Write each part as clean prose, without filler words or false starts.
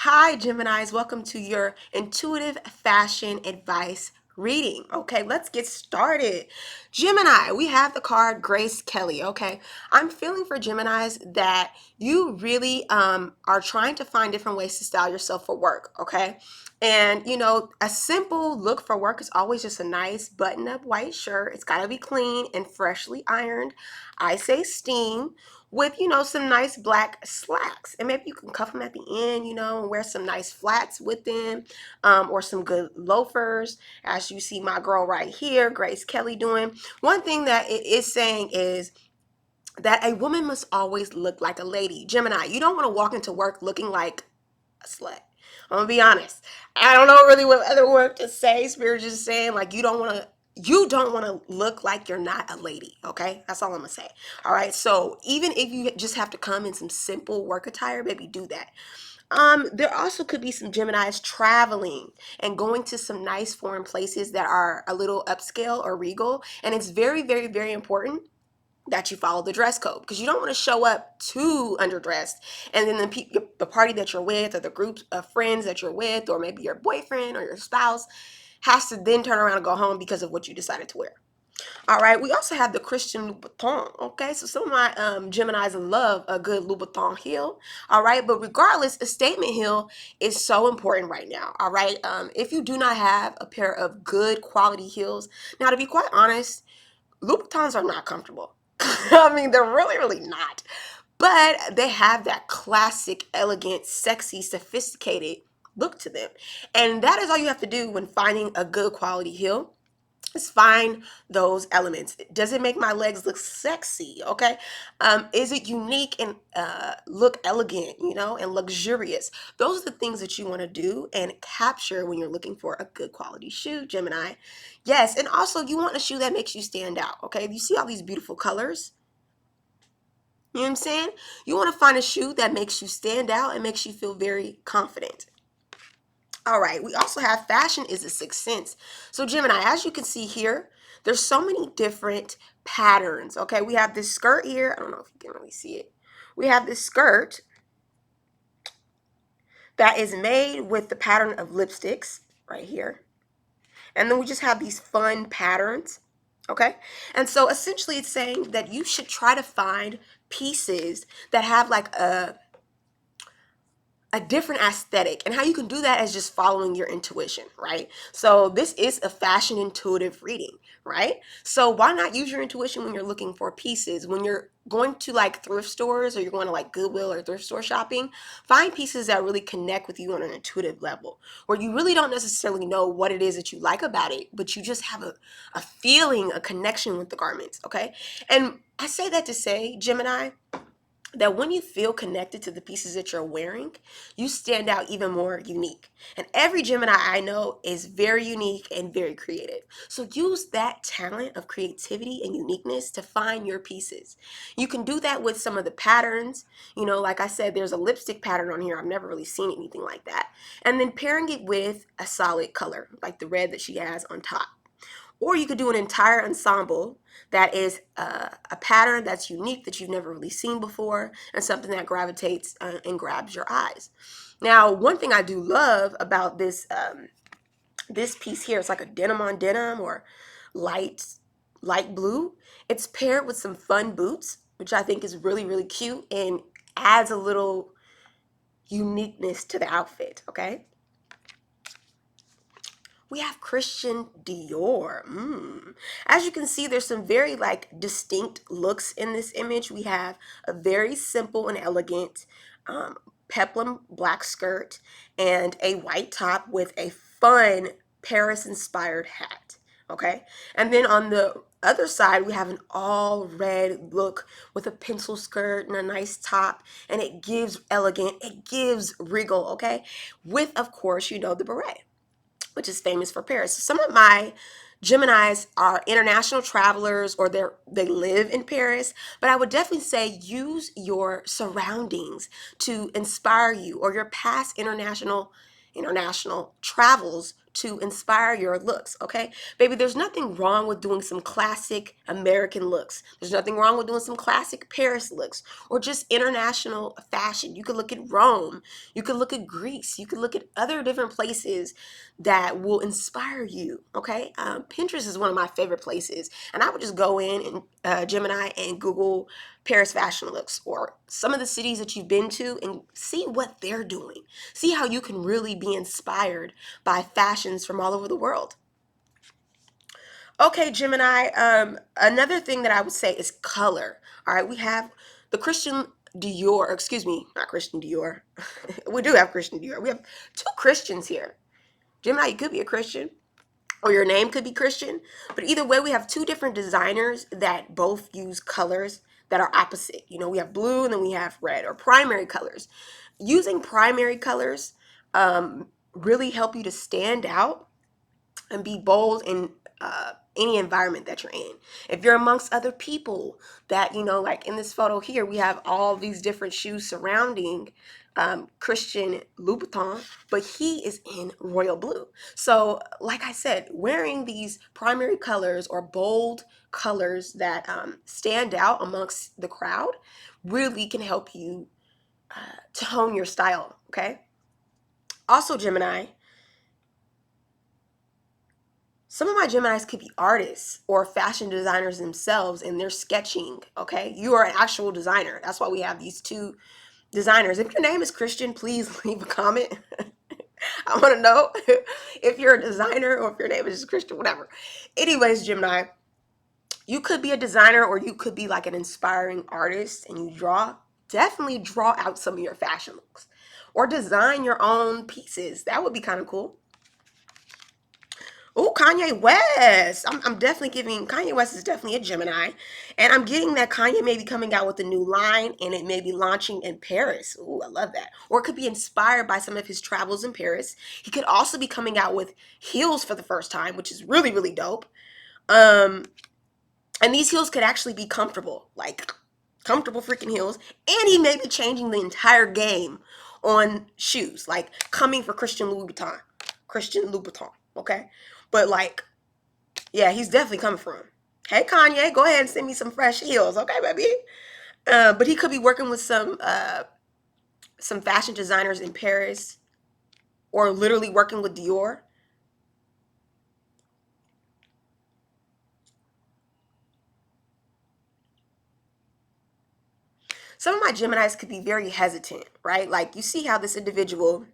Hi, Geminis. Welcome to your intuitive fashion advice reading. Okay, let's get started. Gemini, we have the card Grace Kelly. Okay, I'm feeling for Geminis that you really are trying to find different ways to style yourself for work. Okay, and a simple look for work is always just a nice button up white shirt. It's got to be clean and freshly ironed. I say steam with some nice black slacks, and maybe you can cuff them at the end, and wear some nice flats with them, or some good loafers, as you see my girl right here, Grace Kelly, doing. One thing that it is saying is that a woman must always look like a lady. Gemini, you don't want to walk into work looking like a slut. I'm gonna be honest. I don't know really what other word to say. Spirit just saying like you don't want to look like you're not a lady. Okay, that's all I'm gonna say. All right. So even if you just have to come in some simple work attire, baby, do that. There also could be some Geminis traveling and going to some nice foreign places that are a little upscale or regal, and it's very, very, very important that you follow the dress code, because you don't want to show up too underdressed and then the party that you're with, or the group of friends that you're with, or maybe your boyfriend or your spouse has to then turn around and go home because of what you decided to wear. All right, we also have the Christian Louboutin. Okay, so some of my Geminis love a good Louboutin heel. All right, but regardless, a statement heel is so important right now. All right, if you do not have a pair of good quality heels, now to be quite honest, Louboutins are not comfortable. I mean, they're really, really not. But they have that classic, elegant, sexy, sophisticated look to them. And that is all you have to do when finding a good quality heel, is find those elements. Does it make my legs look sexy? Okay. Is it unique and look elegant, and luxurious? Those are the things that you want to do and capture when you're looking for a good quality shoe, Gemini. Yes, and also you want a shoe that makes you stand out. Okay. You see all these beautiful colors? You know what I'm saying? You want to find a shoe that makes you stand out and makes you feel very confident. All right, we also have fashion is a sixth sense. So Gemini, as you can see here, there's so many different patterns. Okay, we have this skirt here. I don't know if you can really see it. We have this skirt that is made with the pattern of lipsticks right here. And then we just have these fun patterns. Okay, and so essentially it's saying that you should try to find pieces that have like a different aesthetic, and how you can do that is just following your intuition, right? So this is a fashion intuitive reading, right? So why not use your intuition when you're looking for pieces, when you're going to like thrift stores, or you're going to like Goodwill or thrift store shopping? Find pieces that really connect with you on an intuitive level, where you really don't necessarily know what it is that you like about it, but you just have a feeling, a connection with the garments. Okay, and I say that to say, Gemini, that when you feel connected to the pieces that you're wearing, you stand out even more unique. And every Gemini I know is very unique and very creative. So use that talent of creativity and uniqueness to find your pieces. You can do that with some of the patterns. Like I said, there's a lipstick pattern on here. I've never really seen anything like that. And then pairing it with a solid color, like the red that she has on top. Or you could do an entire ensemble that is a pattern that's unique, that you've never really seen before, and something that gravitates and grabs your eyes. Now, one thing I do love about this piece here, it's like a denim on denim, or light light blue. It's paired with some fun boots, which I think is really, really cute and adds a little uniqueness to the outfit. Okay, we have Christian Dior. As you can see, there's some very like distinct looks in this image. We have a very simple and elegant peplum black skirt and a white top with a fun Paris inspired hat. Okay, and then on the other side, we have an all red look with a pencil skirt and a nice top, and it gives elegant, it gives regal. Okay, with, of course, the beret, which is famous for Paris. So some of my Geminis are international travelers, or they live in Paris, but I would definitely say use your surroundings to inspire you, or your past international travels to inspire your looks, okay? Baby, there's nothing wrong with doing some classic American looks. There's nothing wrong with doing some classic Paris looks or just international fashion. You could look at Rome. You could look at Greece. You could look at other different places that will inspire you, okay? Pinterest is one of my favorite places. And I would just go in and Gemini and Google Paris fashion looks or some of the cities that you've been to and see what they're doing. See how you can really be inspired by fashions from all over the world. Okay, Gemini, another thing that I would say is color. All right, we have the Christian Dior, excuse me, not Christian Dior. We do have Christian Dior. We have two Christians here. Gemini, you could be a Christian or your name could be Christian, but either way, we have two different designers that both use colors that are opposite. You know, we have blue and then we have red or primary colors. Using primary colors really help you to stand out and be bold in any environment that you're in. If you're amongst other people that, you know, like in this photo here, we have all these different shoes surrounding Christian Louboutin, but he is in royal blue. So, like I said, wearing these primary colors or bold colors that stand out amongst the crowd really can help you to hone your style, okay? Also, Gemini, some of my Geminis could be artists or fashion designers themselves and they're sketching, okay? You are an actual designer. That's why we have these two designers. If your name is Christian, please leave a comment. I want to know if you're a designer or if your name is just Christian, whatever. Anyways, Gemini, you could be a designer or you could be like an inspiring artist and you draw. Definitely draw out some of your fashion looks or design your own pieces. That would be kind of cool. Oh, Kanye West. I'm definitely giving, Kanye West is definitely a Gemini. And I'm getting that Kanye may be coming out with a new line and it may be launching in Paris. Ooh, I love that. Or it could be inspired by some of his travels in Paris. He could also be coming out with heels for the first time, which is really, really dope. And these heels could actually be comfortable, like comfortable freaking heels. And he may be changing the entire game on shoes, like coming for Christian Louboutin. Christian Louboutin, okay? But like, yeah, he's definitely coming for him. Hey, Kanye, go ahead and send me some fresh heels, okay, baby? But he could be working with some fashion designers in Paris, or literally working with Dior. Some of my Geminis could be very hesitant, right? Like you see how this individual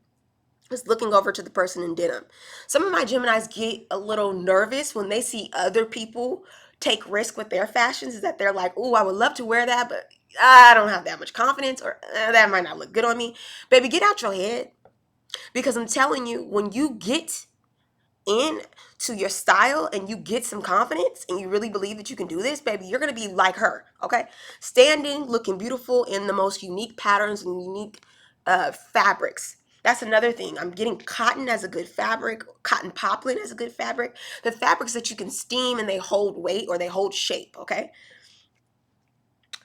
is looking over to the person in denim. Some of my Geminis get a little nervous when they see other people take risk with their fashions, is that they're like, oh, I would love to wear that, but I don't have that much confidence, or that might not look good on me. Baby, get out your head. Because I'm telling you, when you get in to your style and you get some confidence and you really believe that you can do this, baby, you're going to be like her, okay? Standing, looking beautiful in the most unique patterns and unique fabrics. That's another thing. I'm getting cotton as a good fabric, cotton poplin as a good fabric. The fabrics that you can steam and they hold weight or they hold shape, okay?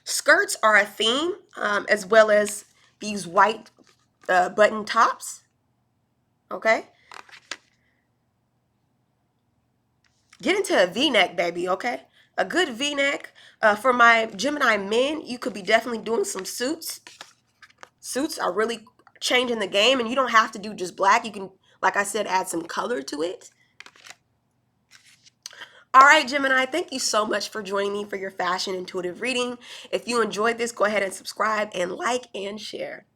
Skirts are a theme, as well as these white button tops, okay? Get into a V-neck, baby, okay? A good V-neck. For my Gemini men, you could be definitely doing some suits. Suits are really changing the game, and you don't have to do just black. You can, like I said, add some color to it. All right, Gemini, thank you so much for joining me for your fashion intuitive reading. If you enjoyed this, go ahead and subscribe and like and share.